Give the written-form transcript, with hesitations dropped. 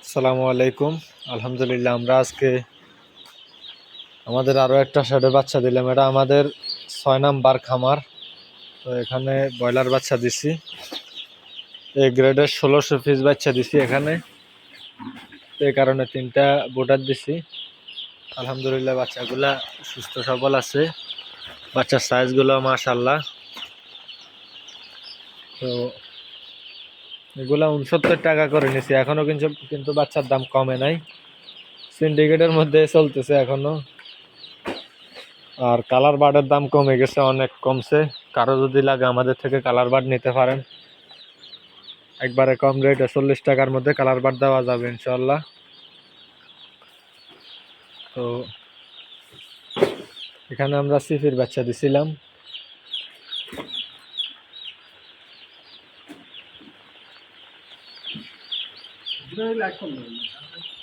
আসসালামু আলাইকুম। আলহামদুলিল্লাহ আমরা আজকে আমাদের আরও একটা শেডে বাচ্চা দিলাম। এটা আমাদের 6 নাম্বার খামার। তো এখানে ব্রয়লার বাচ্চা দিছি, এই গ্রেডের 1600 পিস বাচ্চা দিছি এখানে। তো এই কারণে 3টা বোর্ডার দিছি। আলহামদুলিল্লাহ বাচ্চাগুলা সুস্থ সবল আছে, বাচ্চার সাইজগুলো মাশাআল্লাহ। তো এগুলা 69 টাকা করে নিছি, এখনো কিন্তু বাচ্চার দাম কমে নাই, সিন্ডিকেটের মধ্যে চলতেছে এখনো। আর কালার বার্ডের দাম কমে গেছে, অনেক কমছে। কারো যদি লাগে আমাদের থেকে কালার বার্ড নিতে পারেন, একবারে কম রেটে 40 টাকার মধ্যে কালার বার্ড দেওয়া যাবে ইনশাল্লাহ। তো এখানে আমরা সিফির বাচ্চা দিছিলাম।